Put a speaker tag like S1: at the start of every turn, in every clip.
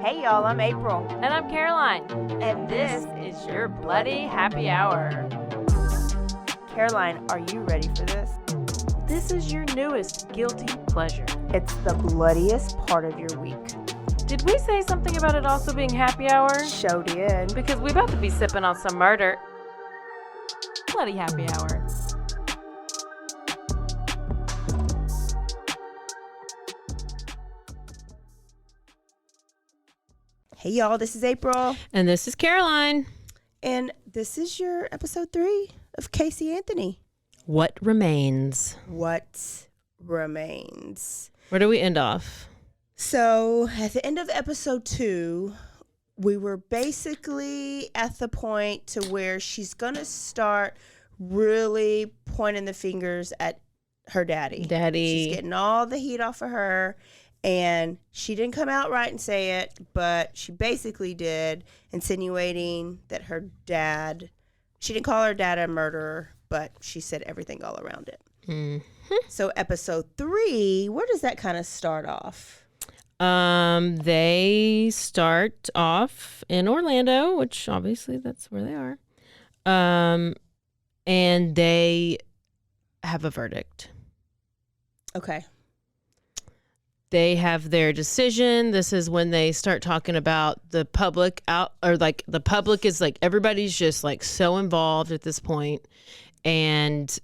S1: Hey y'all, I'm April.
S2: And I'm Caroline.
S1: And this
S2: is your Bloody Happy Hour.
S1: Caroline, are you ready for this?
S2: This is your newest guilty pleasure.
S1: It's the bloodiest part of your week.
S2: Did we say something about it also being happy hour?
S1: Show did.
S2: Because we about to be sipping on some murder. Bloody Happy Hour.
S1: Hey y'all, this is April.
S2: And this is Caroline.
S1: And this is your episode 3 of Casey Anthony.
S2: What remains?
S1: What remains?
S2: Where do we end off?
S1: So at the end of episode 2, we were basically at the point to where she's going to start really pointing the fingers at her daddy. She's getting all the heat off of her. And she didn't come out right and say it, but she basically did, insinuating that her dad, she didn't call her dad a murderer, but she said everything all around it.
S2: Mm-hmm.
S1: So episode 3, where does that kind of start off?
S2: They start off in Orlando, which obviously that's where they are. And they have a verdict.
S1: Okay.
S2: They have their decision. This is when they start talking about the public the public is like, everybody's just like so involved at this point, and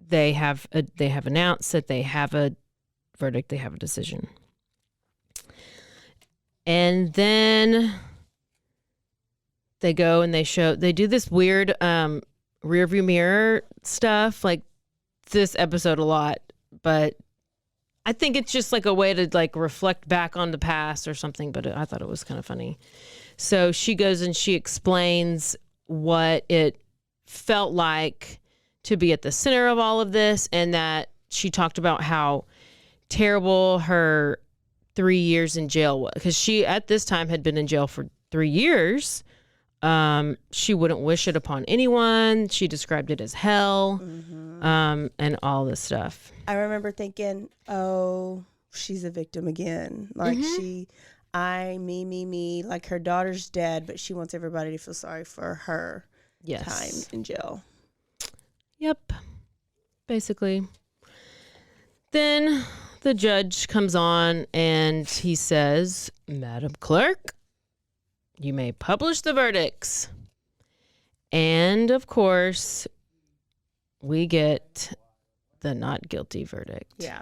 S2: they have announced that they have a verdict, they have a decision. And then they go and they do this weird rear view mirror stuff, like this episode a lot, but I think it's just like a way to like reflect back on the past or something, but I thought it was kind of funny. So she goes and she explains what it felt like to be at the center of all of this, and that she talked about how terrible her 3 years in jail was, because she at this time had been in jail for 3 years. She wouldn't wish it upon anyone. She described it as hell, and all this stuff.
S1: I remember thinking, oh, she's a victim again. Like me, like her daughter's dead, but she wants everybody to feel sorry for her time in jail.
S2: Yep, basically. Then the judge comes on and he says, "Madam Clerk, you may publish the verdicts." And of course, we get the not guilty verdict.
S1: Yeah.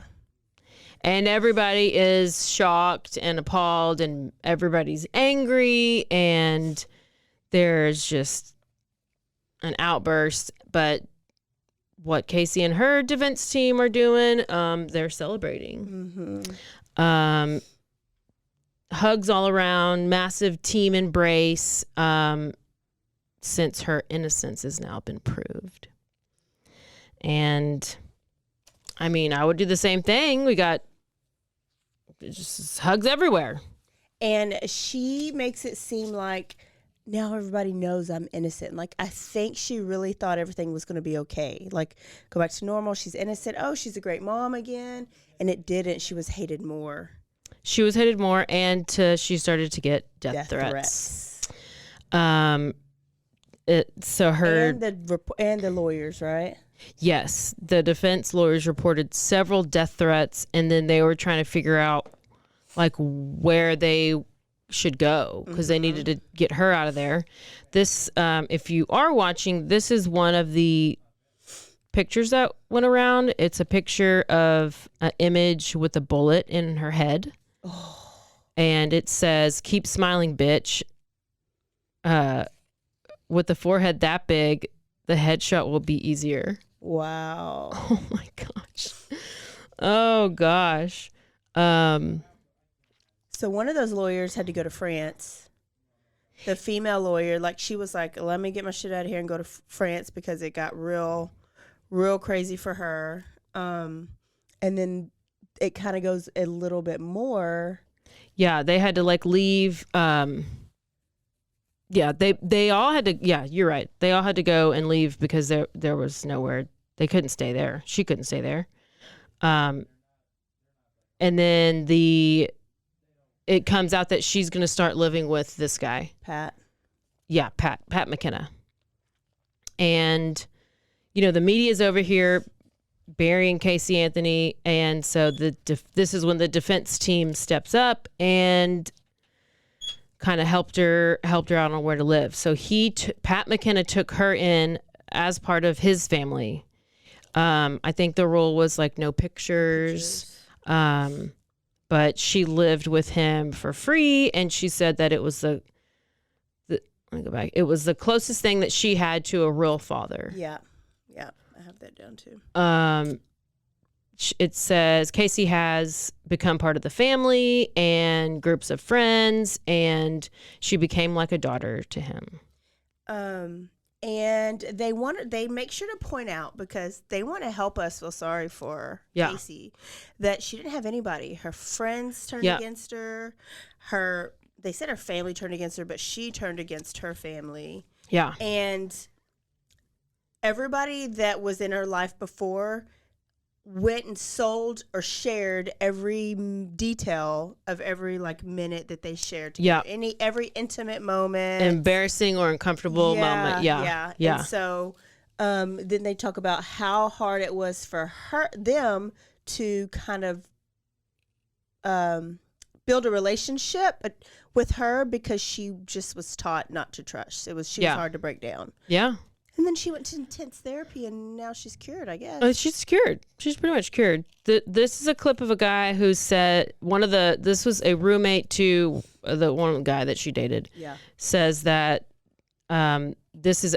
S2: And everybody is shocked and appalled, and everybody's angry, and there's just an outburst. But what Casey and her defense team are doing, they're celebrating. Hugs all around, massive team embrace, since her innocence has now been proved. And I mean, I would do the same thing. We got just hugs everywhere.
S1: And she makes it seem like now everybody knows I'm innocent. Like, I think she really thought everything was going to be okay. Like, go back to normal. She's innocent. Oh, she's a great mom again. And it didn't. She was hated more.
S2: She was hated more, and she started to get death threats. So her
S1: and the lawyers, right?
S2: Yes, the defense lawyers reported several death threats, and then they were trying to figure out like where they should go, because they needed to get her out of there. This, if you are watching, this is one of the pictures that went around. It's a picture of an image with a bullet in her head. And it says, "Keep smiling, bitch." With the forehead that big, the headshot will be easier.
S1: Wow.
S2: Oh my gosh. Oh gosh.
S1: So one of those lawyers had to go to France. The female lawyer, like, she was like, "Let me get my shit out of here and go to France," because it got real crazy for her. And then it kind of goes a little bit more.
S2: Yeah, they had to like leave. Yeah, they all had to. Yeah, you're right. They all had to go and leave because there was nowhere. They couldn't stay there. She couldn't stay there. And then it comes out that she's going to start living with this guy.
S1: Pat.
S2: Yeah, Pat McKenna. And, the media's over here burying Casey Anthony. And so this is when the defense team steps up and kind of helped her out on where to live. So Pat McKenna took her in as part of his family. I think the rule was like no pictures. But she lived with him for free, and she said that it was let me go back. It was the closest thing that she had to a real father.
S1: Yeah, I have that down too.
S2: It says Casey has become part of the family and groups of friends, and she became like a daughter to him.
S1: And they make sure to point out, because they want to help us feel sorry for Casey, that she didn't have anybody. Her friends turned against her. They said her family turned against her, but she turned against her family.
S2: Yeah.
S1: And everybody that was in her life before went and sold or shared every detail of every minute that they shared together. Every intimate moment,
S2: embarrassing or uncomfortable moment.
S1: Yeah. And so then they talk about how hard it was for them to kind of build a relationship with her, because she just was taught not to trust. She was hard to break down. Yeah. And then she went to intense therapy, and now she's cured, I guess.
S2: She's cured. She's pretty much cured. This is a clip of a guy who said this was a roommate to the one guy that she dated. Yeah. Says that there is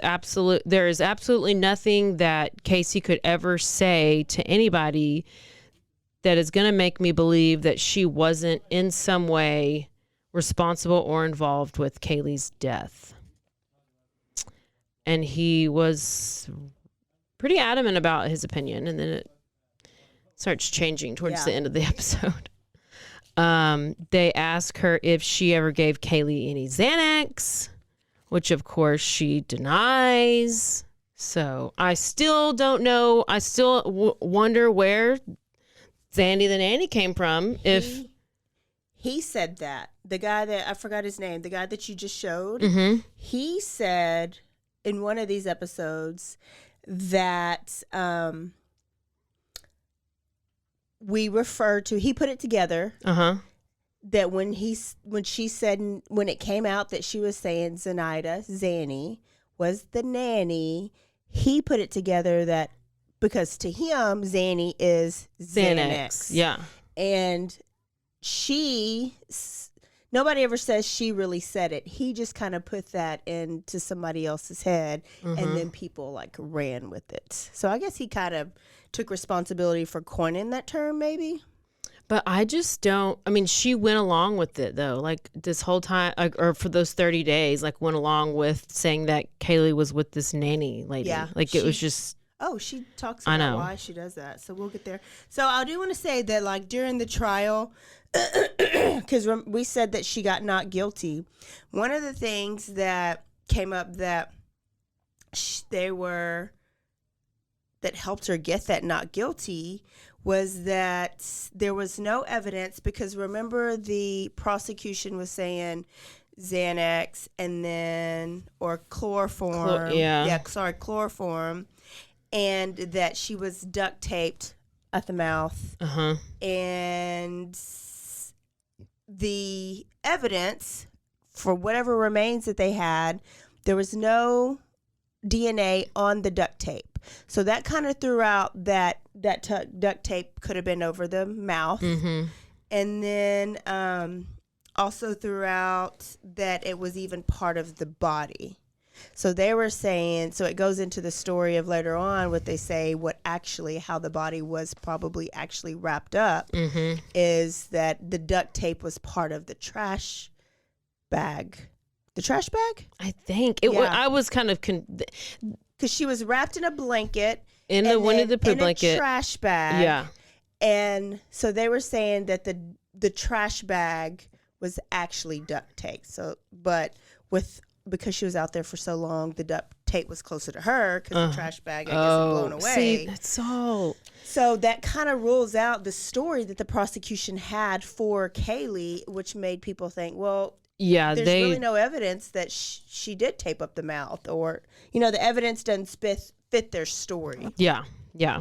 S2: absolutely nothing that Casey could ever say to anybody that is going to make me believe that she wasn't in some way responsible or involved with Kaylee's death. And he was pretty adamant about his opinion, and then it starts changing towards the end of the episode. They ask her if she ever gave Kaylee any Xanax, which of course she denies. So I still don't know. I still wonder where Zandy the nanny came from. If
S1: he said that, the guy that I forgot his name, the guy that you just showed, he said in one of these episodes that we refer to, he put it together, that when she said, when it came out that she was saying Zanny was the nanny, he put it together that because to him Zanny is Xanax. Yeah. And nobody ever says she really said it. He just kind of put that into somebody else's head, and then people ran with it. So I guess he kind of took responsibility for coining that term, maybe.
S2: But I just don't. I mean, she went along with it though, this whole time, or for those 30 days, went along with saying that Kaylee was with this nanny lady. Yeah, it was just.
S1: Oh, she talks about why she does that. So we'll get there. So I do want to say that during the trial, because we said that she got not guilty. One of the things that came up that that helped her get that not guilty was that there was no evidence, because remember the prosecution was saying Xanax and then, or chloroform. Chloroform. And that she was duct taped at the mouth. And the evidence for whatever remains that they had, there was no DNA on the duct tape. So that kind of threw out that duct tape could have been over the mouth. And then also threw out that it was even part of the body. So they were saying, so it goes into the story of later on what they say, how the body was probably actually wrapped up, is that the duct tape was part of the trash bag. The trash bag?
S2: I think. I was kind of...
S1: Because she was wrapped in a blanket.
S2: In the blanket.
S1: In a trash bag. Yeah. And so they were saying that the trash bag was actually duct tape. So, but with because she was out there for so long, the duct tape was closer to her because the trash bag, I guess, had blown away.
S2: See, that's all.
S1: So that kind of rules out the story that the prosecution had for Kaylee, which made people think, well,
S2: yeah,
S1: there's really no evidence that she did tape up the mouth, or, you know, the evidence doesn't fit their story.
S2: Yeah, yeah.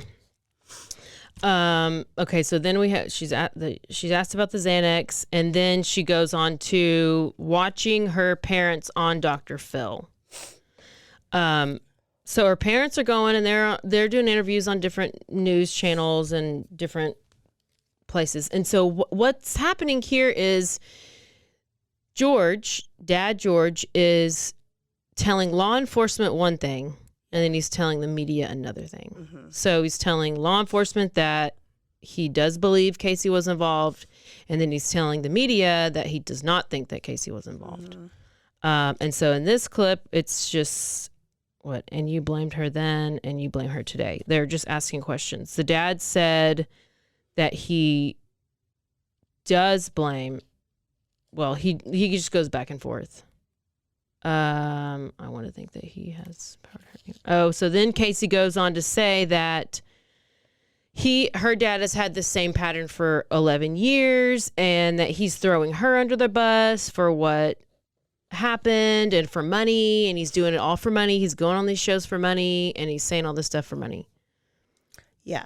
S2: Okay, so then she's asked about the Xanax, and then she goes on to watching her parents on Dr. Phil. So her parents are going and they're doing interviews on different news channels and different places. And so what's happening here is Dad George is telling law enforcement one thing, and then he's telling the media another thing. Mm-hmm. So he's telling law enforcement that he does believe Casey was involved, and then he's telling the media that he does not think that Casey was involved. Mm-hmm. And so in this clip, it's just, and you blamed her then, and you blame her today. They're just asking questions. The dad said that he does blame, he just goes back and forth. I want to think that he has power. Oh, so then Casey goes on to say that her dad has had the same pattern for 11 years and that he's throwing her under the bus for what happened and for money, and he's doing it all for money. He's going on these shows for money, and he's saying all this stuff for money.
S1: Yeah.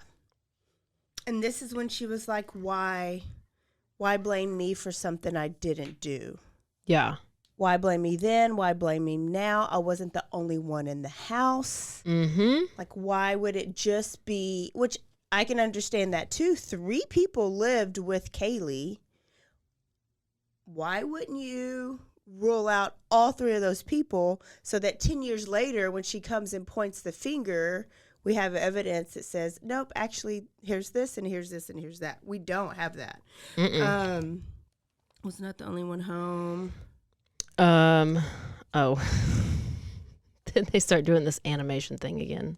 S1: And this is when she was like, why blame me for something I didn't do? Yeah. Why blame me then? Why blame me now? I wasn't the only one in the house. Mm-hmm. Like, why would it just be, which I can understand that too. 3 people lived with Kaylee. Why wouldn't you rule out all 3 of those people so that 10 years later, when she comes and points the finger, we have evidence that says, nope, actually, here's this and here's this and here's that. We don't have that. Was not the only one home. Then
S2: they start doing this animation thing again.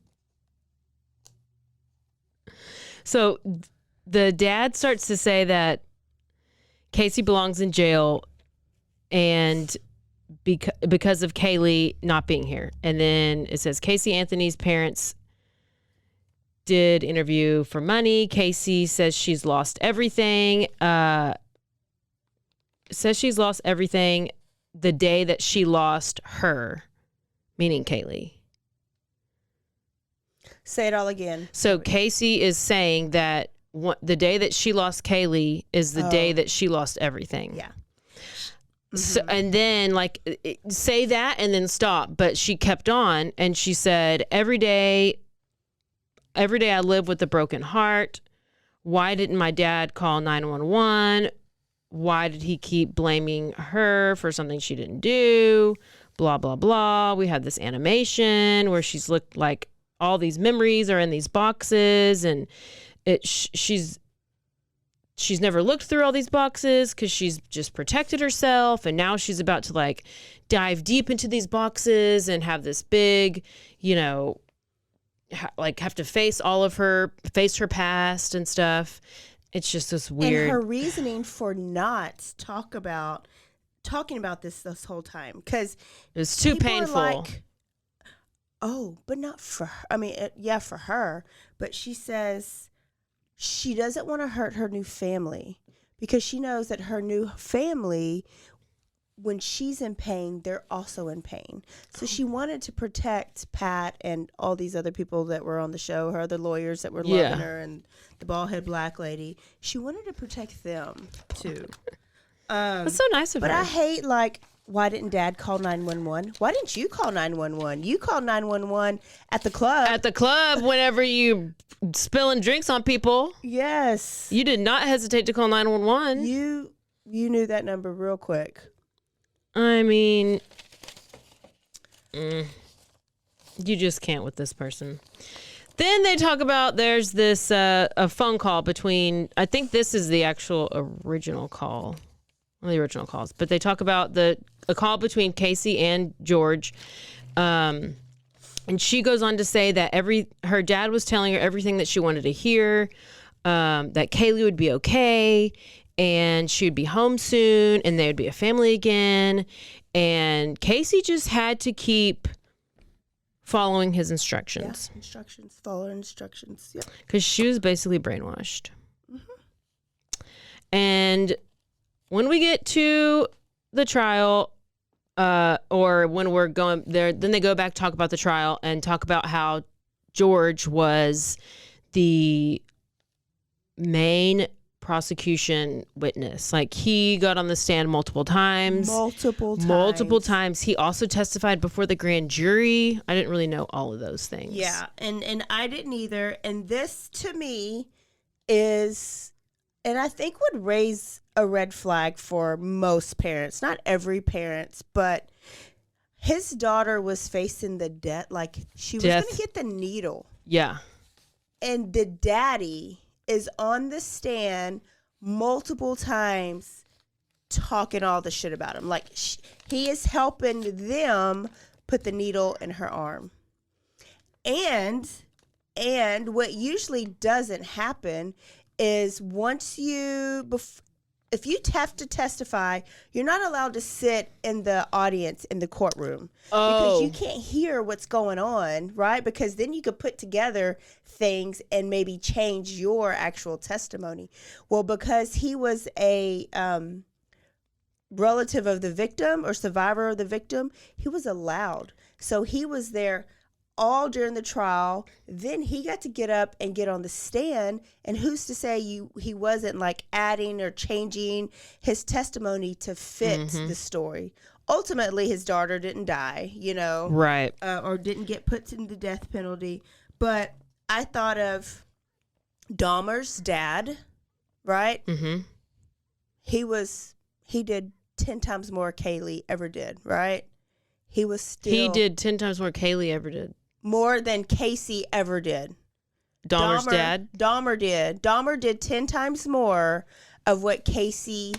S2: So the dad starts to say that Casey belongs in jail and because of Kaylee not being here. And then it says Casey Anthony's parents did interview for money. Casey says she's lost everything. The day that she lost her, meaning Kaylee.
S1: Say it all again.
S2: So Casey is saying that the day that she lost Kaylee is the day that she lost everything.
S1: Yeah.
S2: Mm-hmm. So, and then say that and then stop. But she kept on and she said, every day I live with a broken heart. Why didn't my dad call 911? Why did he keep blaming her for something she didn't do? Blah, blah, blah. We had this animation where she's looked like all these memories are in these boxes, and she's never looked through all these boxes because she's just protected herself, and now she's about to dive deep into these boxes and have this big, have to face her past and stuff. It's just this weird.
S1: And her reasoning for not talking about this whole time, because
S2: it was too painful.
S1: But not for her. I mean, yeah, for her. But she says she doesn't want to hurt her new family because she knows that her new family, when she's in pain, they're also in pain. So she wanted to protect Pat and all these other people that were on the show, her other lawyers that were loving her, and the bald-head black lady. She wanted to protect them, too.
S2: That's so nice of her.
S1: But I hate, why didn't Dad call 911? Why didn't you call 911? You called 911 at the club.
S2: At the club, whenever you spilling drinks on people.
S1: Yes.
S2: You did not hesitate to call 911.
S1: You knew that number real quick.
S2: I mean, you just can't with this person. Then they talk about there's this a phone call between, I think this is the actual original call, one of the original calls, but they talk about a call between Casey and George. And she goes on to say that her dad was telling her everything that she wanted to hear, that Kaylee would be okay. and she'd be home soon and they would be a family again. And Casey just had to keep following his instructions.
S1: Yeah, instructions, follow instructions. Yep.
S2: Because she was basically brainwashed. And when we get to the trial, or when we're going there, then they go back, talk about the trial, and talk about how George was the main prosecution witness. Like, he got on the stand multiple times. Multiple times. He also testified before the grand jury. I didn't really know all of those things.
S1: Yeah, and I didn't either. And this, to me, is, and I think would raise a red flag for most parents. Not every parent, but his daughter was facing the death. Like, she was going to get the needle.
S2: Yeah.
S1: And the daddy is on the stand multiple times talking all the shit about him. Like, he is helping them put the needle in her arm. And what usually doesn't happen is once if you have to testify, you're not allowed to sit in the audience in the courtroom because you can't hear what's going on, right? Because then you could put together things and maybe change your actual testimony. Well, because he was a relative of the victim or survivor of the victim, he was allowed. So he was there all during the trial. Then he got to get up and get on the stand, and who's to say he wasn't like adding or changing his testimony to fit the story. Ultimately, his daughter didn't die,
S2: right,
S1: or didn't get put in the death penalty. But I thought of Dahmer's dad, right? He did 10 times more Kaylee ever did, right? He did
S2: 10 times more Kaylee ever did.
S1: More than Casey ever did.
S2: Dahmer's dad?
S1: Dahmer did. Dahmer did 10 times more of what Casey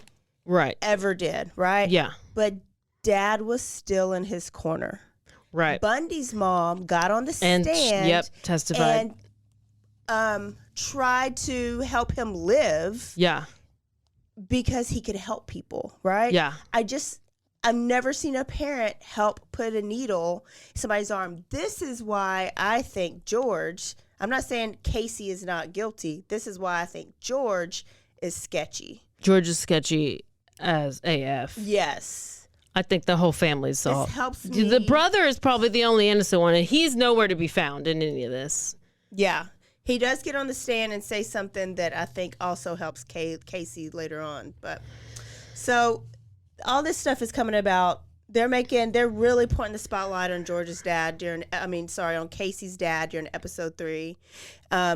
S1: ever did, right?
S2: Yeah.
S1: But dad was still in his corner.
S2: Right.
S1: Bundy's mom got on the stand.
S2: Testified.
S1: And tried to help him live.
S2: Yeah.
S1: Because he could help people, right?
S2: Yeah.
S1: I've never seen a parent help put a needle in somebody's arm. This is why I think George, I'm not saying Casey is not guilty. This is why I think George is sketchy.
S2: George is sketchy as AF.
S1: Yes.
S2: I think the whole family's all.
S1: This helps me.
S2: The brother is probably the only innocent one, and he's nowhere to be found in any of this.
S1: Yeah. He does get on the stand and say something that I think also helps Casey later on. But so all this stuff is coming about. They're really pointing the spotlight on George's dad on Casey's dad during episode 3.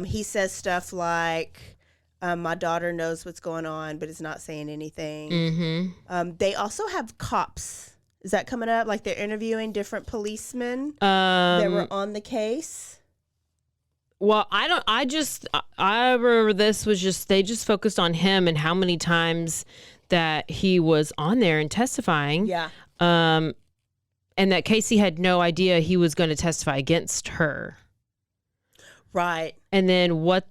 S1: He says stuff like, my daughter knows what's going on, but is not saying anything. They also have cops. Is that coming up? Like, they're interviewing different policemen that were on the case.
S2: Well, I remember this was they just focused on him and how many times that he was on there and testifying.
S1: Yeah.
S2: And that Casey had no idea he was going to testify against her.
S1: Right.
S2: And then what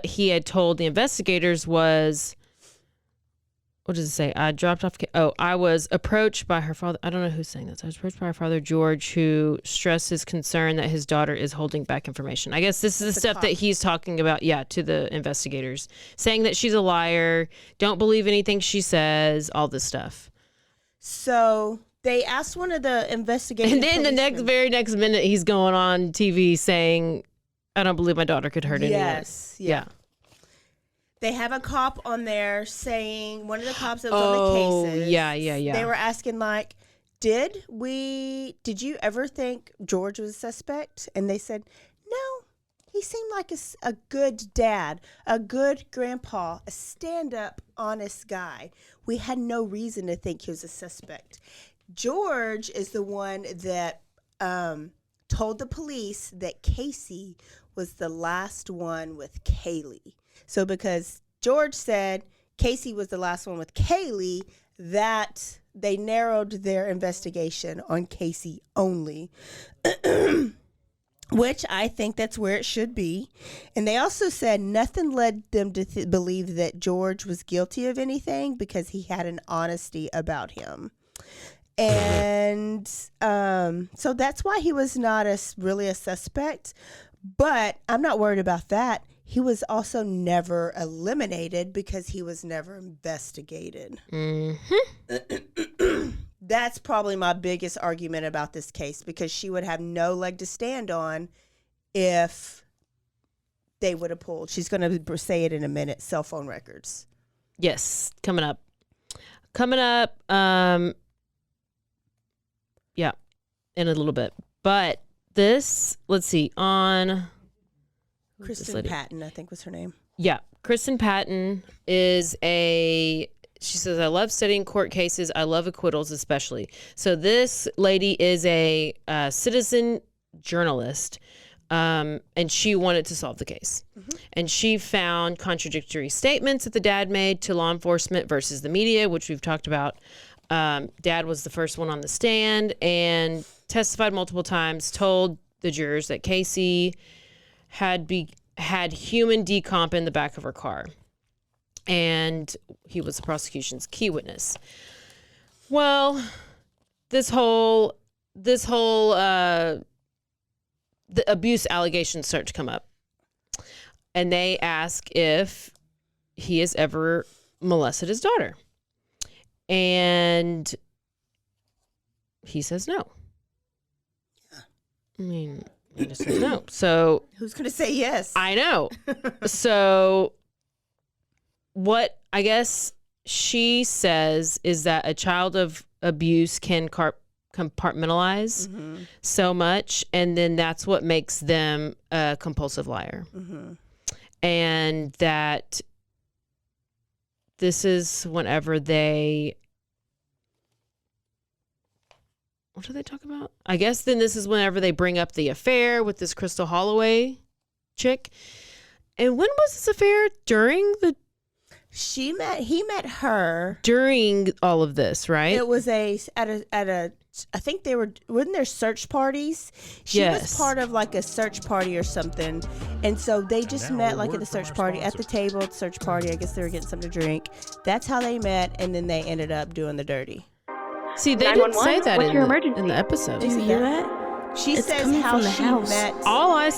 S2: he had told the investigators was, what does it say? I dropped off. I was approached by her father. I don't know who's saying this. I was approached by her father, George, who stressed his concern that his daughter is holding back information. I guess this is the stuff that he's talking about, to the investigators, saying that she's a liar, don't believe anything she says, all this stuff.
S1: So they asked one of the investigators.
S2: And then the very next minute, he's going on TV saying, I don't believe my daughter could hurt anyone.
S1: Yes. Yeah. They have a cop on there saying, one of the cops that was on the cases.
S2: Yeah.
S1: They were asking, like, did you ever think George was a suspect? And they said, no, he seemed like a good dad, a good grandpa, a stand-up, honest guy. We had no reason to think he was a suspect. George is the one that told the police that Casey was the last one with Kaylee. So because George said Casey was the last one with Kaylee, that they narrowed their investigation on Casey only. which I think that's where it should be. And they also said nothing led them to believe that George was guilty of anything because he had an honesty about him. And so that's why he was not really a suspect. But I'm not worried about that. He was also never eliminated because he was never investigated.
S2: Mm-hmm.
S1: That's probably my biggest argument about this case, because she would have no leg to stand on if they would have pulled. She's going to say it in a minute. Cell phone records.
S2: Yes, coming up. Yeah, in a little bit. But this, let's see, on
S1: Kristen Patton, I think was her name.
S2: Yeah, Kristen Patton she says, I love studying court cases. I love acquittals especially. So this lady is a citizen journalist, and she wanted to solve the case. Mm-hmm. And she found contradictory statements that the dad made to law enforcement versus the media, which we've talked about. Dad was the first one on the stand and testified multiple times, told the jurors that Casey had human decomp in the back of her car. And he was the prosecution's key witness. Well, this whole the abuse allegations start to come up, and they ask if he has ever molested his daughter, and he says no. I mean, he just says no. So
S1: who's going to say yes?
S2: I know. So what I guess she says is that a child of abuse can compartmentalize so much, and then that's what makes them a compulsive liar. Mm-hmm. And that this is whenever what do they talk about? I guess then this is whenever they bring up the affair with this Crystal Holloway chick. And when was this affair? During the
S1: he met her
S2: during all of this, right?
S1: It was at a I think wasn't there search parties? She was part of like a search party or something. And so they just met like at the search party, at the table at the search party. I guess they were getting something to drink. That's how they met, and then they ended up doing the dirty.
S2: See, they didn't say that in the episode.
S3: Do you hear that?
S1: She says how she met.
S2: All I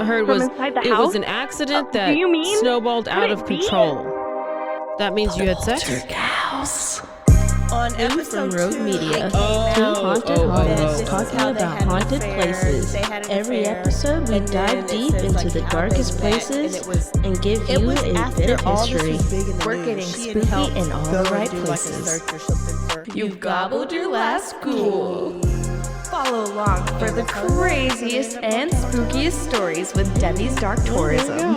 S2: heard was it was an accident that snowballed out of control. That means you had sex?
S3: Poltergeist.
S1: On episode
S3: from Road
S1: 2,
S3: Media, two haunted homes talking about haunted places. Every episode, we dive deep into the darkest places and give you a bit of history. We're getting spooky in all the right places.
S4: You've gobbled your last ghoul. Follow along for the craziest and spookiest stories with Debbie's Dark Tourism.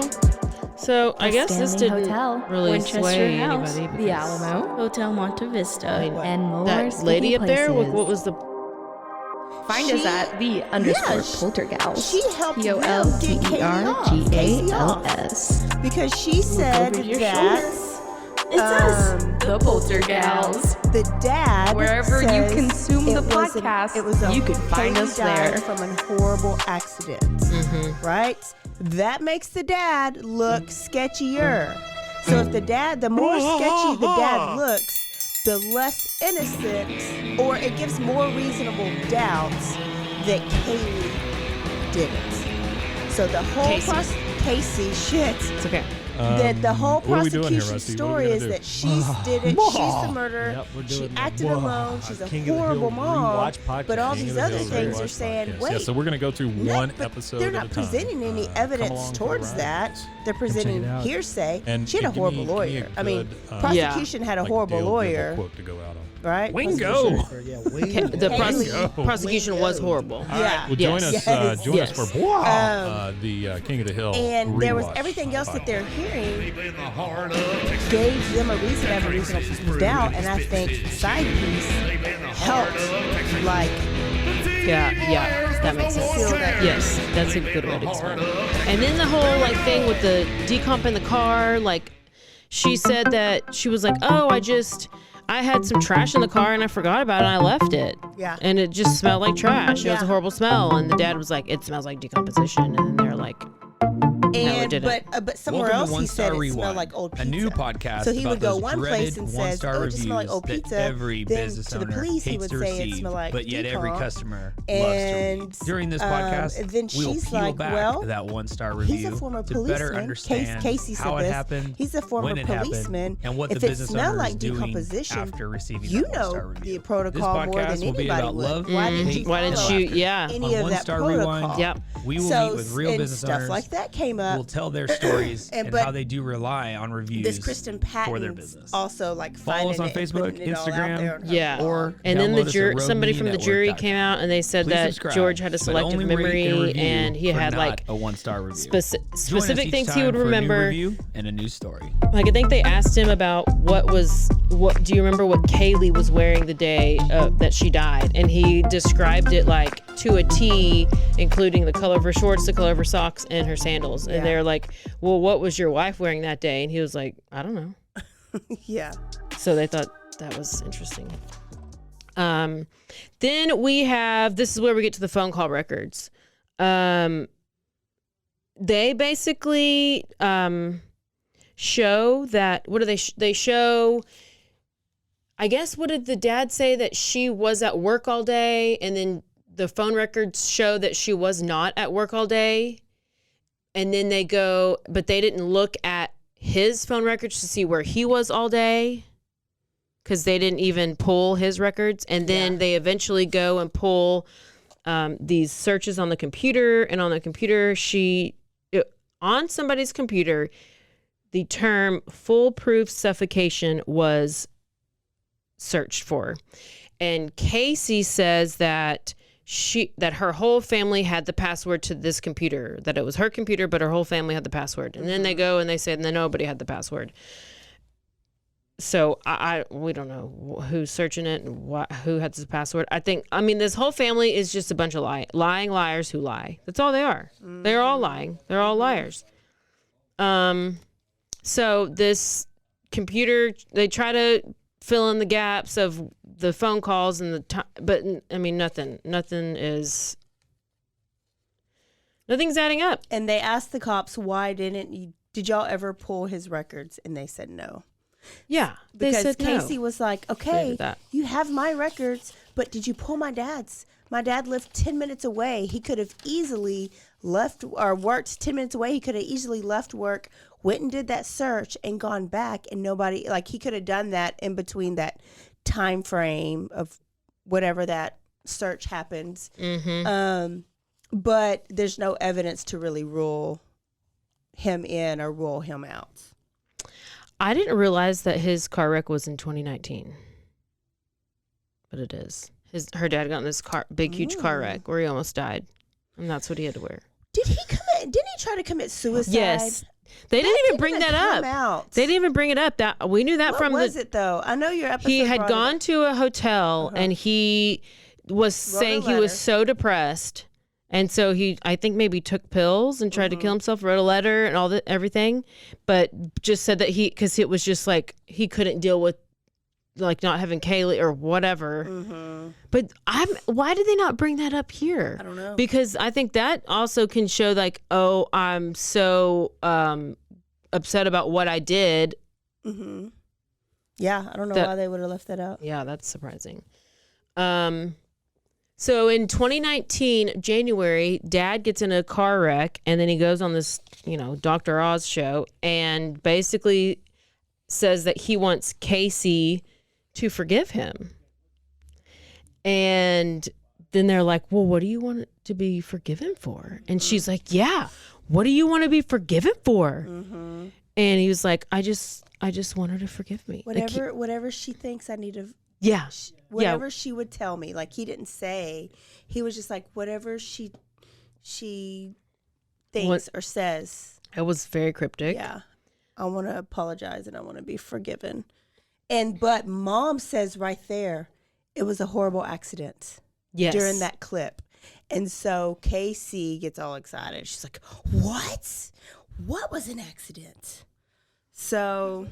S2: So I guess this didn't really
S3: Winchester
S2: sway
S3: House,
S2: anybody.
S3: the Alamo, Hotel Monte Vista, and more
S2: That lady up there,
S3: places.
S2: what was the...
S4: Find us at _poltergals.
S1: She helped them get Katie off.
S3: Poltergals.
S1: Because she said that
S4: It's us, the Poltergals.
S1: The dad
S4: Wherever you
S1: says
S4: consume the
S1: it was
S4: podcast,
S1: you
S4: can find us there.
S1: From a horrible accident, right? That makes the dad look sketchier. So if the more sketchy the dad looks, the less innocent, or it gives more reasonable doubts that Kaylee did it. So the whole Casey, shit.
S2: It's okay.
S1: That the whole prosecution
S5: here,
S1: story is that she did it, she's the murderer, she acted alone, she's a horrible mom, but all these other things are saying, wait.
S5: Yeah, so we're going to go through one episode
S1: they're not presenting any evidence towards that. They're presenting hearsay.
S5: And
S1: she had a horrible lawyer. I mean, prosecution had a horrible lawyer.
S5: Quote to go out on.
S1: Right?
S5: Wingo!
S2: The prosecution was horrible.
S1: Yeah.
S5: Well, join us for the King of the Hill.
S1: And there was everything else that they're hearing gave them a reason to have a reasonable doubt, and I think side piece helped, like,
S2: yeah, that makes sense. Yes, that's a good way to explain it. And then the whole thing with the decomp in the car, she said that she was like, oh, I had some trash in the car and I forgot about it and I left it.
S1: Yeah.
S2: And it just smelled like trash. It was
S1: Yeah.
S2: a horrible smell. And the dad was like, it smells like decomposition. And then they're like,
S1: And
S2: didn't.
S1: but somewhere
S5: Welcome to
S1: else he
S5: One
S1: said
S5: Star
S1: it
S5: Rewind,
S1: smelled like old pizza.
S5: a new podcast.
S1: So he would
S5: about
S1: go
S5: those
S1: one place
S5: dreaded
S1: and says,
S5: one-star
S1: "Oh, it just smelled like
S5: reviews
S1: old
S5: that
S1: pizza."
S5: every
S1: Then
S5: business
S1: to the
S5: owner
S1: police, he
S5: hates
S1: would
S5: to
S1: say it
S5: receive,
S1: smelled like
S5: but yet every
S1: decomp.
S5: customer loves to
S1: And
S5: read. During this podcast,
S1: then
S5: we'll
S1: she's
S5: peel
S1: like,
S5: back
S1: well,
S5: that one-star review
S1: he's a former
S5: to
S1: policeman.
S5: better understand
S1: Casey said
S5: how it
S1: this.
S5: happened,
S1: He's a former
S5: when it
S1: policeman.
S5: happened, and what
S1: If
S5: the
S1: it
S5: business
S1: smelled
S5: owner
S1: like
S5: is doing
S1: decomposition,
S5: after receiving
S1: you
S5: that
S1: know
S5: one-star review.
S1: the protocol
S5: This
S1: more
S5: podcast
S1: than
S5: will be
S1: anybody
S5: about
S1: would.
S5: love,
S1: Why didn't you
S2: Why didn't
S1: follow
S2: you? Yeah.
S1: any
S5: on
S1: of that
S5: One-Star
S1: protocol?
S5: Rewind.
S2: Yep.
S5: We will
S1: So
S5: meet with real
S1: and
S5: business
S1: stuff
S5: owners.
S1: like that came up.
S5: Will tell their stories and
S1: but
S5: how they do rely on reviews
S1: This Kristen
S5: for their
S1: Patton's
S5: business.
S1: also like
S5: Follow us
S1: finding
S5: on
S1: it and
S5: Facebook,
S1: putting it all out
S5: Instagram,
S1: there on her
S2: Yeah.
S1: blog.
S5: or
S2: And then
S5: download
S2: the
S5: us at
S2: jury, somebody from the jury
S5: roguemedianetwork.com.
S2: came out and they said
S5: Please
S2: that
S5: subscribe,
S2: George had a
S5: but
S2: selective
S5: only rate and
S2: memory
S5: review
S2: and he
S5: for
S2: had
S5: not
S2: like
S5: a one-star review.
S2: specific
S5: each
S2: things he
S5: time
S2: would
S5: for a new
S2: remember.
S5: review and a new story.
S2: Like I think they asked him about what do you remember what Kaylee was wearing the day that she died? And he described it like to a T, including the color of her shorts, the color of her socks, and her sandals. And they're like, well, what was your wife wearing that day? And he was like, I don't know.
S1: Yeah.
S2: So they thought that was interesting. Then we have, this is where we get to the phone call records. They basically show that, what do they show, I guess, what did the dad say, that she was at work all day, and then the phone records show that she was not at work all day, and then they go, but they didn't look at his phone records to see where he was all day, because they didn't even pull his records. And then they eventually go and pull these searches on the computer, and on the computer, on somebody's computer, the term foolproof suffocation was searched for. And Casey says that her whole family had the password to this computer, that it was her computer, but her whole family had the password. And then they go and they say, and then nobody had the password. So we don't know who's searching it and who has the password. I mean, this whole family is just a bunch of lying liars who lie. That's all they are. They're all lying. They're all liars. So this computer, they try to fill in the gaps of the phone calls and the time, but I mean, nothing's adding up.
S1: And they asked the cops, did y'all ever pull his records? And they said no.
S2: Yeah, they
S1: Because
S2: said
S1: Casey
S2: no.
S1: was like,
S2: They
S1: okay,
S2: did that.
S1: you have my records, but did you pull my dad's? My dad lived 10 minutes away. He could have easily left or worked 10 minutes away. He could have easily left work, went and did that search and gone back, and nobody, like, he could have done that in between that time frame of whatever that search happens.
S2: Mm-hmm.
S1: But there's no evidence to really rule him in or rule him out.
S2: I didn't realize that his car wreck was in 2019, but it is. Her dad got in this big, huge car wreck where he almost died, and that's what he had to wear.
S1: Didn't he try to commit suicide?
S2: Yes. They didn't even bring that up.
S1: Out.
S2: They didn't even bring it up. That we knew that
S1: What
S2: from
S1: was it though? I know your episode.
S2: He had
S1: brought
S2: gone to a hotel and he was saying he was so depressed, and so I think maybe took pills and tried to kill himself. Wrote a letter and everything, but just said that because it was just like he couldn't deal with like not having Kaylee or whatever. But why did they not bring that up here?
S1: I don't know.
S2: Because I think that also can show like, oh, I'm so upset about what I did.
S1: Yeah, I don't know why they would have left that out.
S2: Yeah, that's surprising. So in 2019, January, Dad gets in a car wreck, and then he goes on this, Dr. Oz show, and basically says that he wants Casey to forgive him. And then they're like, well, what do you want to be forgiven for? And she's like, yeah, what do you want to be forgiven for? And he was like, I just want her to forgive me.
S1: Whatever she thinks I need to.
S2: Yeah.
S1: Whatever she would tell me. Like, he didn't say. He was just like, whatever she thinks or says.
S2: It was very cryptic.
S1: Yeah. I want to apologize and I want to be forgiven. But Mom says right there, it was a horrible accident.
S2: Yes.
S1: During that clip. And so Casey gets all excited. She's like, what? What was an accident? So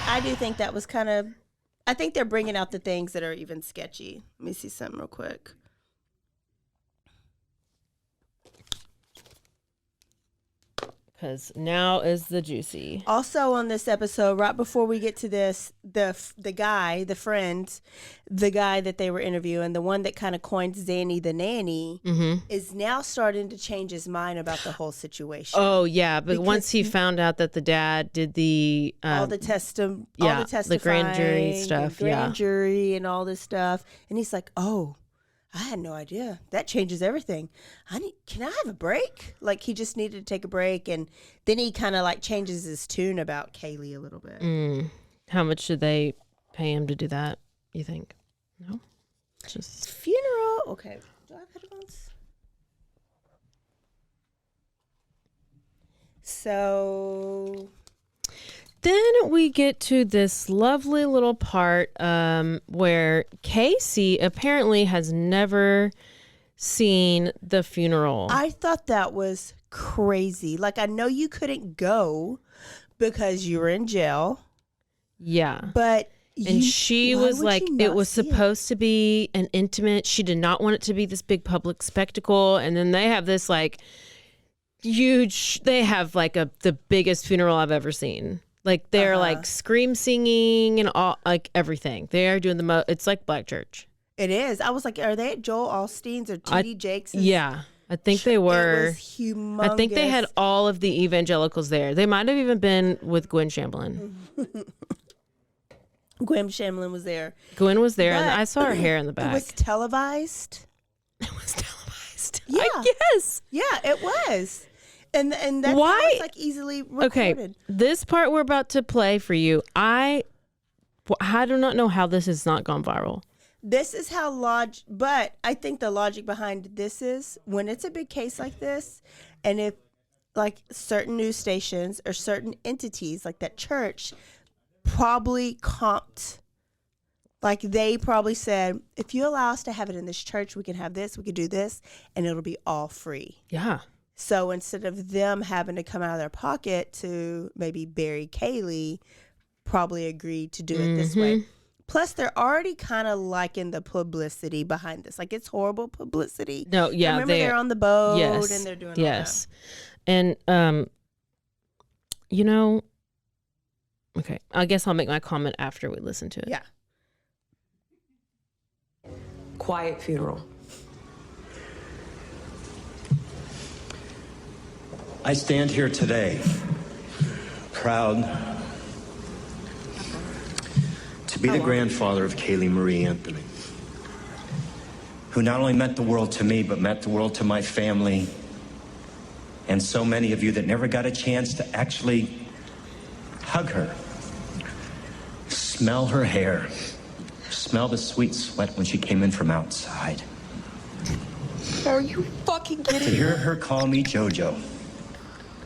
S1: I do think that was kind of I think they're bringing out the things that are even sketchy. Let me see something real quick.
S2: Because now is the juicy.
S1: Also on this episode, right before we get to this, the guy, the friend, the guy that they were interviewing, the one that kind of coined Zanny the nanny, is now starting to change his mind about the whole situation.
S2: Oh, yeah. But once he found out that the dad did the...
S1: all the testifying.
S2: The grand jury stuff.
S1: Grand jury and all this stuff. And he's like, oh, I had no idea. That changes everything. Can I have a break? Like, he just needed to take a break. And then he kind of like changes his tune about Kaylee a little bit.
S2: How much should they pay him to do that, you think? No? Just
S1: funeral. Okay. Do I have headphones? So...
S2: Then we get to this lovely little part where Casey apparently has never seen the funeral.
S1: I thought that was crazy. Like, I know you couldn't go because you were in jail.
S2: Yeah.
S1: But
S2: and she was like, it was supposed to be an intimate. She did not want it to be this big public spectacle. And then they have this like huge, they have like the biggest funeral I've ever seen. Like they're like scream singing and all, like everything. They are doing it's like Black Church.
S1: It is. I was like, are they at Joel Osteen's or T.D. Jakes'?
S2: Yeah, I think they were.
S1: It was humongous.
S2: I think they had all of the evangelicals there. They might have even been with Gwen Shamblin.
S1: Gwen Shamblin was there.
S2: Gwen was there, and I saw her hair in the back.
S1: It was televised.
S2: It was televised.
S1: Yeah.
S2: I guess.
S1: Yeah, it was. And that's
S2: why
S1: how it's like easily recorded.
S2: Okay, this part we're about to play for you, I do not know how this has not gone viral.
S1: This is how but I think the logic behind this is when it's a big case like this, and if like certain news stations or certain entities like that church probably comped, like they probably said, if you allow us to have it in this church, we can have this, we can do this, and it'll be all free.
S2: Yeah.
S1: So instead of them having to come out of their pocket to maybe bury Kaylee, probably agreed to do it this way. Plus, they're already kind of liking the publicity behind this. Like, it's horrible publicity.
S2: No, yeah.
S1: Remember, they're on the boat
S2: and
S1: they're doing all that.
S2: And, you know, okay, I guess I'll make my comment after we listen to it.
S1: Yeah.
S6: Quiet funeral.
S7: I stand here today, proud to be the grandfather of Kaylee Marie Anthony, who not only meant the world to me, but meant the world to my family, and so many of you that never got a chance to actually hug her, smell her hair, smell the sweet sweat when she came in from outside.
S6: Are you fucking kidding
S7: To
S6: me?
S7: hear her call me JoJo,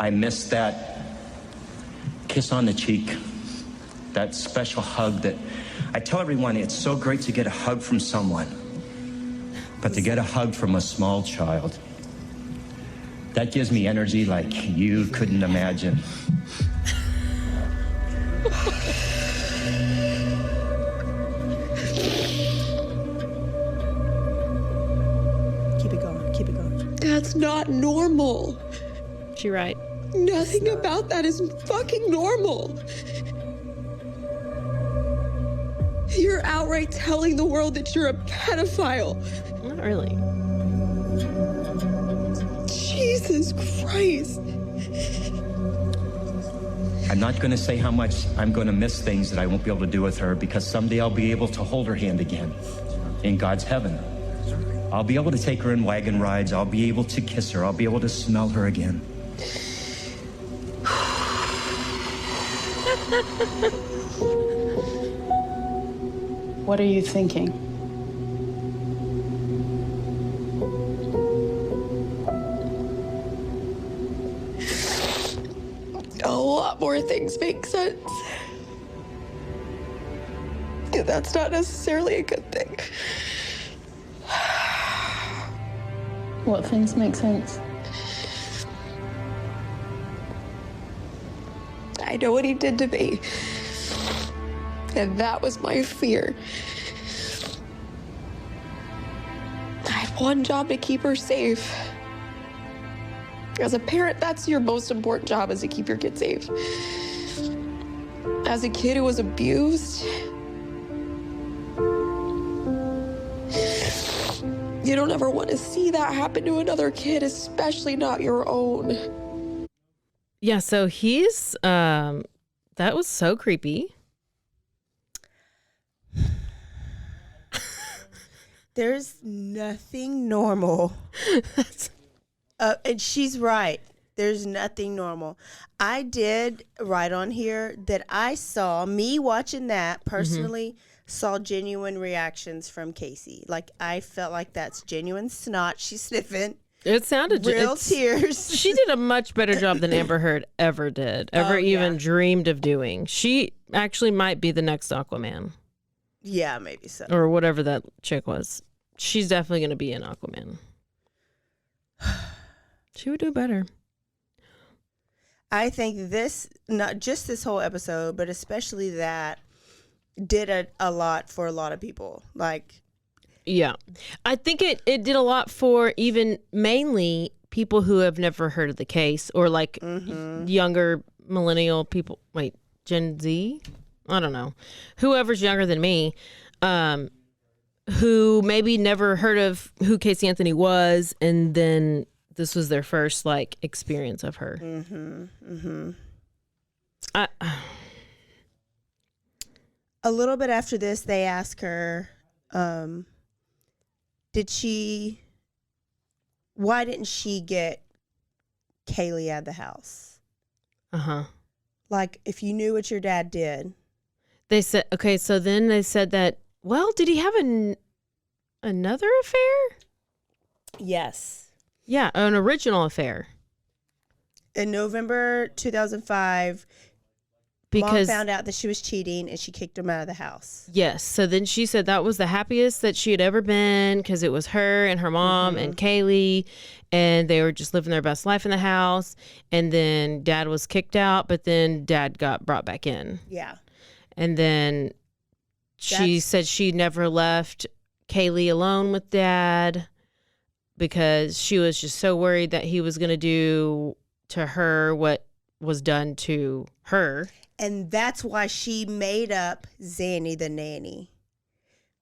S7: I miss that kiss on the cheek, that special hug that I tell everyone, it's so great to get a hug from someone, but to get a hug from a small child, that gives me energy like you couldn't imagine.
S1: Keep it going. Keep it going.
S6: That's not normal.
S2: She right.
S6: Nothing about that is fucking normal. You're outright telling the world that you're a pedophile.
S2: Not really.
S6: Jesus Christ.
S7: I'm not going to say how much I'm going to miss things that I won't be able to do with her, because someday I'll be able to hold her hand again in God's heaven. I'll be able to take her in wagon rides. I'll be able to kiss her. I'll be able to smell her again.
S8: What are you thinking?
S6: A lot more things make sense. That's not necessarily a good thing.
S8: What things make sense?
S6: I know what he did to me. And that was my fear. I had one job to keep her safe. As a parent, that's your most important job, is to keep your kid safe. As a kid who was abused, you don't ever want to see that happen to another kid, especially not your own.
S2: Yeah, so he's, that was so creepy.
S1: There's nothing normal. And she's right. There's nothing normal. I did write on here that I saw, me watching that personally, saw genuine reactions from Casey. Like, I felt like that's genuine snot she's sniffing.
S2: It sounded
S1: real tears.
S2: She did a much better job than Amber Heard ever did, even dreamed of doing. She actually might be the next Aquaman.
S1: Yeah, maybe so.
S2: Or whatever that chick was. She's definitely going to be in Aquaman. She would do better.
S1: I think this, not just this whole episode, but especially that, did a lot for a lot of people. Like,
S2: yeah. I think it did a lot for even mainly people who have never heard of the case, or like younger millennial people. Wait, Gen Z? I don't know. Whoever's younger than me, who maybe never heard of who Casey Anthony was, and then this was their first like experience of her.
S1: A little bit after this, they ask her, why didn't she get Kaylee out of the house? Like, if you knew what your dad did.
S2: They said, okay, so then they said that, well, did he have another affair?
S1: Yes.
S2: Yeah, an original affair.
S1: In November 2005,
S2: because
S1: Mom found out that she was cheating and she kicked him out of the house.
S2: Yes. So then she said that was the happiest that she had ever been, because it was her and her mom and Kaylee, and they were just living their best life in the house. And then Dad was kicked out, but then Dad got brought back in.
S1: Yeah.
S2: And then she said she never left Kaylee alone with Dad because she was just so worried that he was going to do to her what was done to her.
S1: And that's why she made up Zanny the nanny,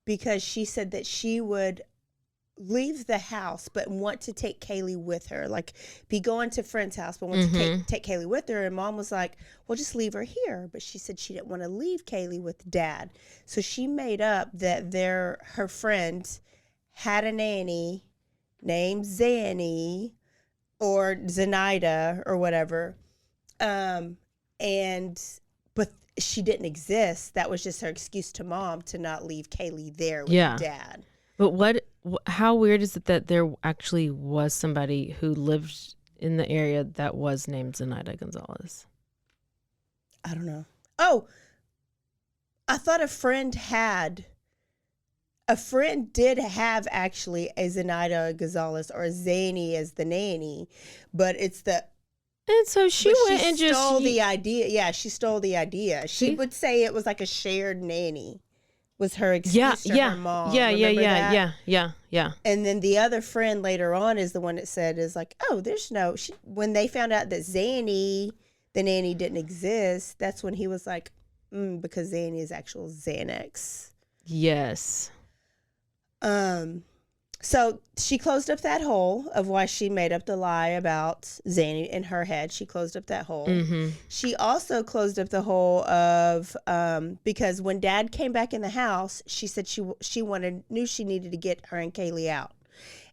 S1: because she said that she would leave the house but want to take Kaylee with her, like be going to friend's house but want to take Kaylee with her. And Mom was like, well, just leave her here. But she said she didn't want to leave Kaylee with Dad. So she made up that her friend had a nanny named Zanny or Zenaida or whatever. But she didn't exist. That was just her excuse to Mom to not leave Kaylee there with Dad.
S2: But how weird is it that there actually was somebody who lived in the area that was named Zenaida Gonzalez?
S1: I don't know. Oh, I thought a friend did have actually a Zenaida Gonzalez or a Zanny as the nanny, but it's the...
S2: And so she went and just
S1: stole the idea. Yeah, she stole the idea. She would say it was like a shared nanny was her excuse to her mom.
S2: Yeah.
S1: And then the other friend later on is the one that said is like, oh, there's no... when they found out that Zanny, the nanny, didn't exist, that's when he was like, because Zanny is actual Xanax.
S2: Yes.
S1: So she closed up that hole of why she made up the lie about Zanny in her head. She closed up that hole. She also closed up the hole of because when Dad came back in the house, she said she knew she needed to get her and Kaylee out,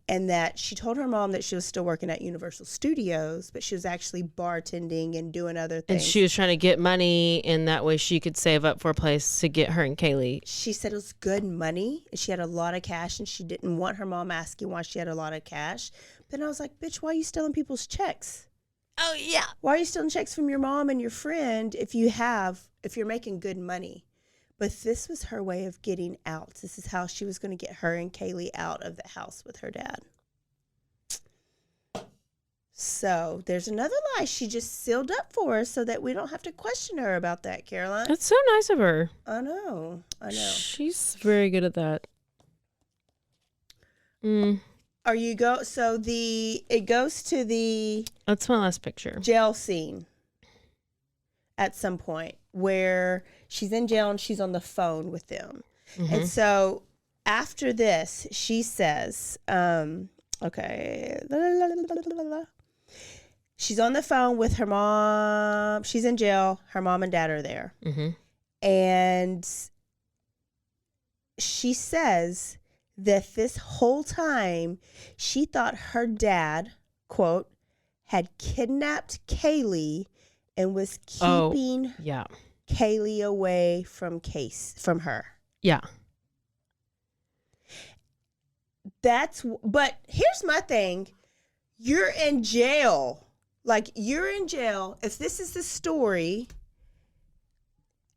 S1: and that she told her mom that she was still working at Universal Studios, but she was actually bartending and doing other things.
S2: And she was trying to get money, and that way she could save up for a place to get her and Kaylee.
S1: She said it was good money, and she had a lot of cash, and she didn't want her mom asking why she had a lot of cash. But I was like, bitch, why are you stealing people's checks?
S2: Oh, yeah.
S1: Why are you stealing checks from your mom and your friend if you're making good money? But this was her way of getting out. This is how she was going to get her and Kaylee out of the house with her dad. So there's another lie she just sealed up for us so that we don't have to question her about that, Caroline.
S2: That's so nice of her.
S1: I know.
S2: She's very good at that.
S1: Are you go? So it goes to the.
S2: That's my last picture.
S1: Jail scene. At some point where she's in jail and she's on the phone with them, and so after this she says, "Okay." She's on the phone with her mom. She's in jail. Her mom and dad are there. And she says that this whole time she thought her dad, quote, had kidnapped Kaylee and was keeping Kaylee away from her.
S2: Yeah.
S1: But here's my thing. You're in jail. Like, you're in jail. If this is the story,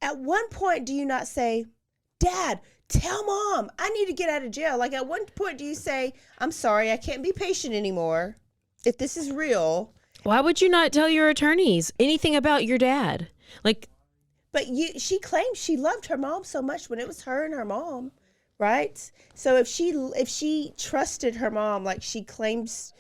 S1: at one point do you not say, Dad, tell Mom, I need to get out of jail? Like, at one point do you say, I'm sorry, I can't be patient anymore. If this is real.
S2: Why would you not tell your attorneys anything about your dad? Like,
S1: but she claimed she loved her mom so much when it was her and her mom, right? So if she trusted her mom, like she claims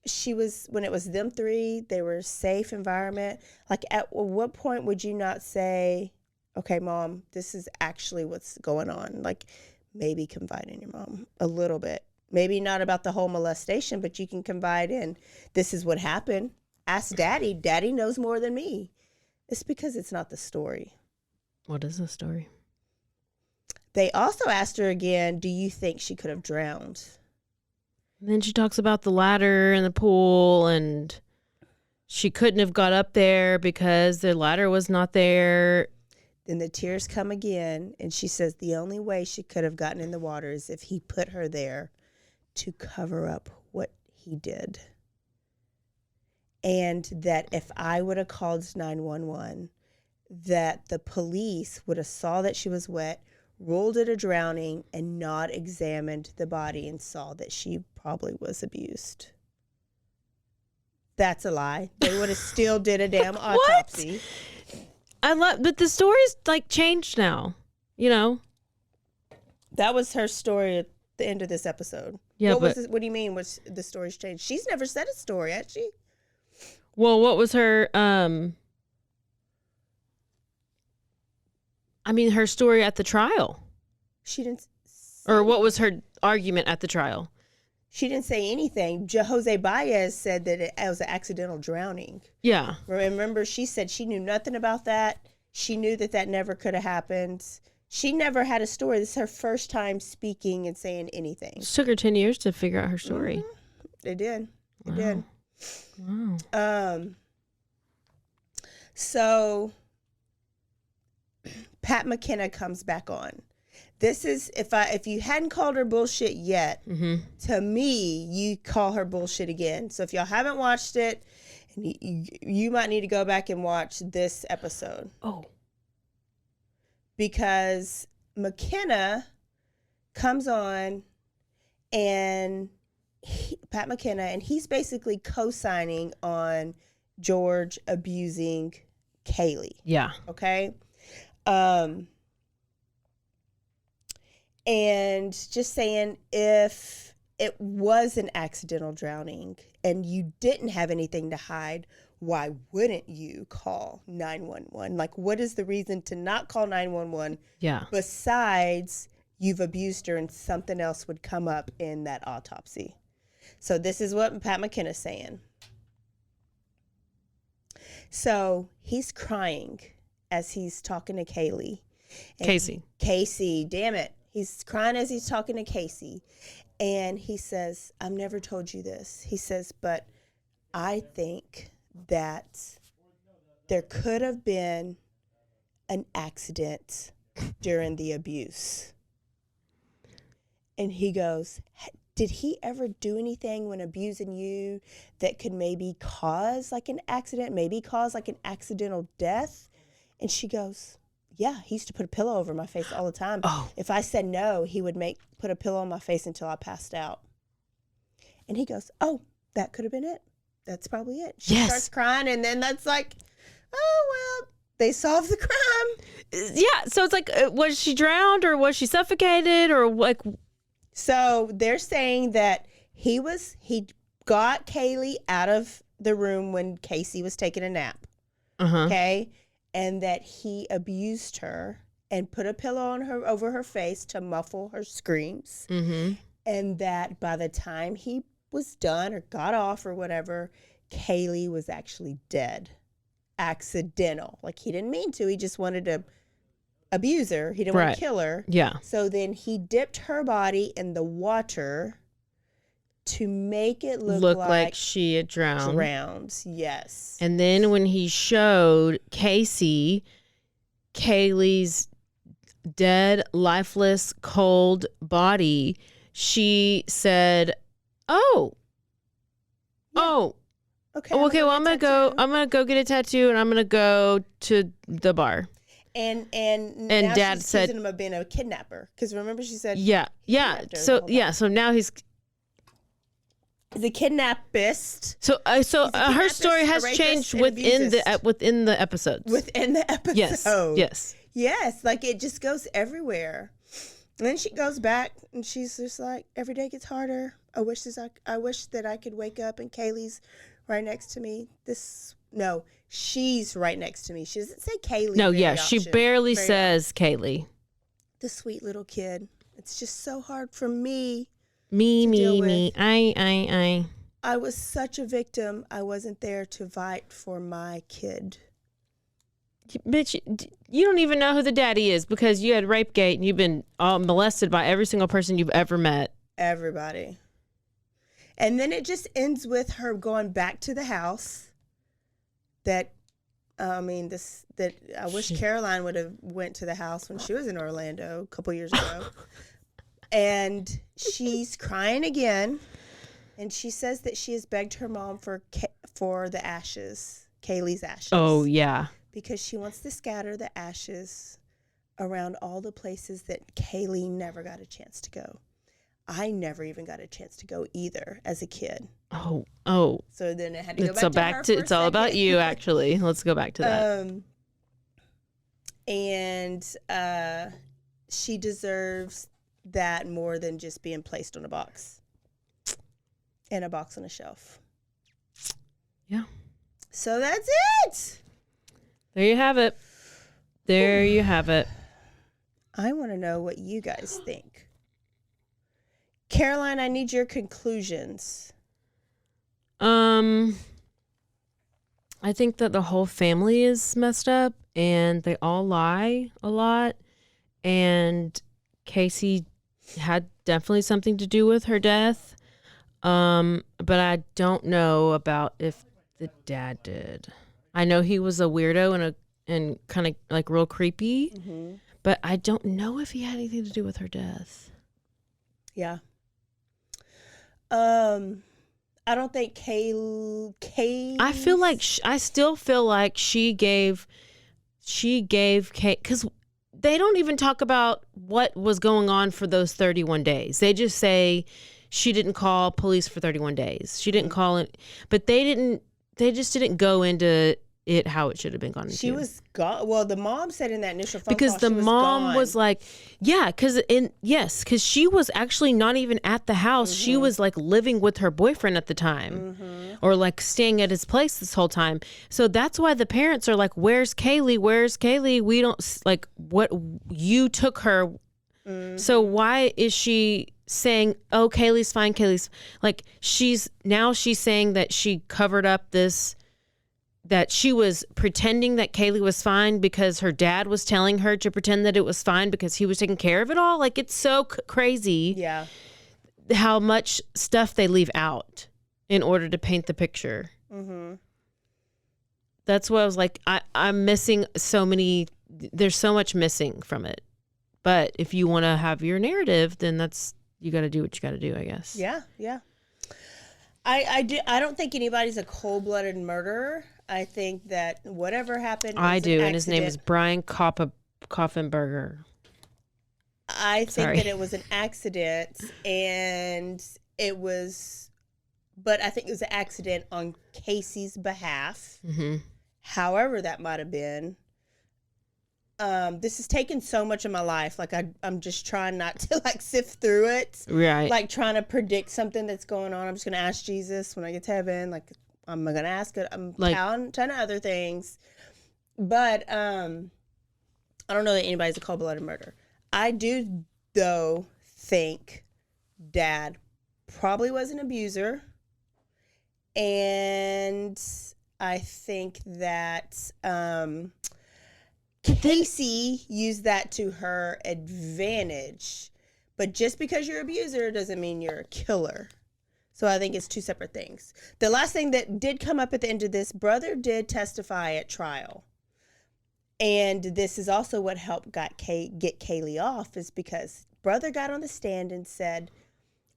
S1: she was, when it was them three, they were a safe environment. Like, at what point would you not say, okay, Mom, this is actually what's going on? Like, maybe confide in your mom a little bit. Maybe not about the whole molestation, but you can confide in, this is what happened. Ask Daddy. Daddy knows more than me. It's because it's not the story.
S2: What is the story?
S1: They also asked her again, do you think she could have drowned?
S2: And then she talks about the ladder and the pool, and she couldn't have got up there because the ladder was not there.
S1: Then the tears come again, and she says the only way she could have gotten in the water is if he put her there to cover up what he did. And that if I would have called 911, that the police would have saw that she was wet, ruled it a drowning, and not examined the body and saw that she probably was abused. That's a lie. They would have still did a damn autopsy.
S2: But the story's like changed now, you know?
S1: That was her story at the end of this episode.
S2: Yeah,
S1: what do you mean the story's changed? She's never said a story, has she?
S2: Well, what was her, her story at the trial?
S1: She didn't.
S2: Or what was her argument at the trial?
S1: She didn't say anything. Jose Baez said that it was an accidental drowning.
S2: Yeah.
S1: Remember, she said she knew nothing about that. She knew that never could have happened. She never had a story. This is her first time speaking and saying anything.
S2: It took her 10 years to figure out her story.
S1: Mm-hmm. It did. It did.
S2: Wow.
S1: So Pat McKenna comes back on. This is, if you hadn't called her bullshit yet, to me, you call her bullshit again. So if y'all haven't watched it, you might need to go back and watch this episode.
S2: Oh.
S1: Because McKenna comes on and Pat McKenna, and he's basically co-signing on George abusing Kaylee.
S2: Yeah.
S1: Okay? And just saying, if it was an accidental drowning and you didn't have anything to hide, why wouldn't you call 911? Like, what is the reason to not call 911?
S2: Yeah.
S1: Besides, you've abused her and something else would come up in that autopsy. So this is what Pat McKenna's saying. So he's crying as he's talking to Kaylee. Casey, damn it. He's crying as he's talking to Casey. And he says, I've never told you this. He says, but I think that there could have been an accident during the abuse. And he goes, did he ever do anything when abusing you that could maybe cause like an accident, maybe cause like an accidental death? And she goes, yeah, he used to put a pillow over my face all the time.
S2: Oh.
S1: If I said no, he would put a pillow on my face until I passed out. And he goes, oh, that could have been it. that's probably it. She starts crying, and then that's like, oh, well, they solved the crime.
S2: Yeah, so it's like, was she drowned or was she suffocated or like?
S1: So they're saying that he got Kaylee out of the room when Casey was taking a nap. Okay, and that he abused her and put a pillow on her over her face to muffle her screams. And that by the time he was done or got off or whatever, Kaylee was actually dead. Accidental. Like, he didn't mean to. He just wanted to abuse her. He didn't want to kill her.
S2: Yeah.
S1: So then he dipped her body in the water to make it look
S2: like she had drowned.
S1: Yes.
S2: And then when he showed Casey Kaylee's dead, lifeless, cold body, she said, okay, well, I'm gonna go get a tattoo, and I'm gonna go to the bar.
S1: And
S2: now Dad said,
S1: accusing him of being a kidnapper, because remember she said,
S2: so now he's
S1: the kidnappist.
S2: So her story has changed within the episodes.
S1: Within the episode,
S2: yes,
S1: like it just goes everywhere. And then she goes back, and she's just like, every day gets harder. I wish that I could wake up and Kaylee's right next to me. She's right next to me. She doesn't say Kaylee.
S2: No, she barely says Kaylee.
S1: The sweet little kid. It's just so hard for me.
S2: Me. I.
S1: I was such a victim. I wasn't there to fight for my kid.
S2: Bitch, you don't even know who the daddy is because you had Rapegate and you've been molested by every single person you've ever met.
S1: Everybody. And then it just ends with her going back to the house. I wish Caroline would have went to the house when she was in Orlando a couple years ago. And she's crying again. And she says that she has begged her mom for the ashes, Kaylee's ashes.
S2: Oh, yeah.
S1: Because she wants to scatter the ashes around all the places that Kaylee never got a chance to go. I never even got a chance to go either as a kid.
S2: Oh.
S1: So then it had to go back to her.
S2: It's all about you, actually. Let's go back to that.
S1: And she deserves that more than just being placed on a box. In a box on a shelf.
S2: Yeah.
S1: So that's it.
S2: There you have it.
S1: I want to know what you guys think. Caroline, I need your conclusions.
S2: I think that the whole family is messed up and they all lie a lot. And Casey had definitely something to do with her death. But I don't know about if the dad did. I know he was a weirdo and kind of like real creepy, but I don't know if he had anything to do with her death.
S1: Yeah. I don't think Kay.
S2: I feel like I still feel like she gave Kay, because they don't even talk about what was going on for those 31 days. They just say she didn't call police for 31 days. She didn't call it, but they just didn't go into it how it should have been gone into.
S1: She was gone. Well, the mom said in that initial phone
S2: because
S1: call
S2: the
S1: she was
S2: mom
S1: gone.
S2: was like, yeah, because she was actually not even at the house. She was like living with her boyfriend at the time, or like staying at his place this whole time. So that's why the parents are like, "Where's Kaylee? Where's Kaylee? We don't like what you took her." So why is she saying, "Oh, Kaylee's fine"? Kaylee's like she's saying that she covered up this. That she was pretending that Kaylee was fine because her dad was telling her to pretend that it was fine because he was taking care of it all. Like, it's so crazy how much stuff they leave out in order to paint the picture. That's why I was like, I'm missing so many. There's so much missing from it. But if you want to have your narrative, then you got to do what you got to do, I guess.
S1: Yeah. I don't think anybody's a cold-blooded murderer. I think that whatever happened,
S2: I do, and his name is Brian Koffenberger.
S1: I think that it was an accident, and it was but I think it was an accident on Casey's behalf.
S2: Mm-hmm.
S1: However that might have been. This has taken so much of my life. Like I'm just trying not to like sift through it.
S2: Right.
S1: Like trying to predict something that's going on. I'm just going to ask Jesus when I get to heaven. Like I'm going to ask it. I'm
S2: like,
S1: counting ton of other things. But I don't know that anybody's a cold-blooded murderer. I do, though, think Dad probably was an abuser. And I think that Casey used that to her advantage. But just because you're an abuser doesn't mean you're a killer. So I think it's two separate things. The last thing that did come up at the end of this, brother did testify at trial. And this is also what helped get Kaylee off, is because brother got on the stand and said,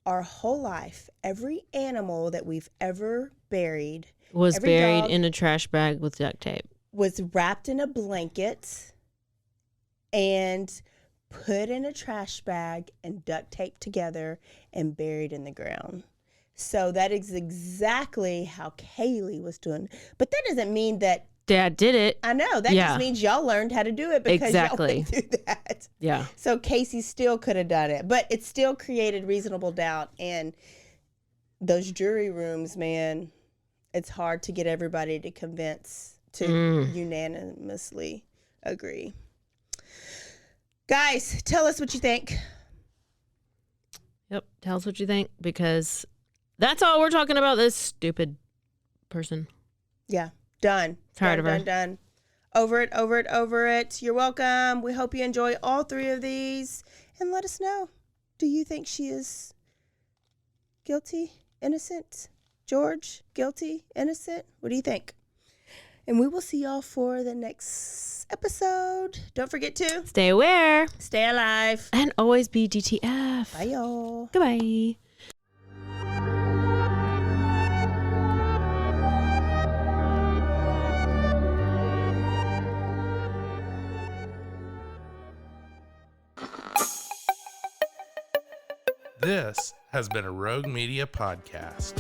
S1: our whole life, every animal that we've ever buried
S2: was buried in a trash bag with duct tape.
S1: Was wrapped in a blanket and put in a trash bag and duct taped together and buried in the ground. So that is exactly how Kaylee was doing. But that doesn't mean that
S2: Dad did it.
S1: I know. That just means y'all learned how to do it because y'all went through that.
S2: Yeah.
S1: So Casey still could have done it. But it still created reasonable doubt. And those jury rooms, man, it's hard to get everybody to convince to unanimously agree. Guys, tell us what you think.
S2: Yep. Tell us what you think, because that's all we're talking about, this stupid person.
S1: Yeah. Done.
S2: Tired of her.
S1: Done. Over it. You're welcome. We hope you enjoy all three of these. And let us know. Do you think she is guilty, innocent? George, guilty, innocent? What do you think? And we will see y'all for the next episode. Don't forget to
S2: stay aware,
S1: stay alive,
S2: and always be DTF.
S1: Bye, y'all.
S2: Goodbye.
S5: This has been a Rogue Media podcast.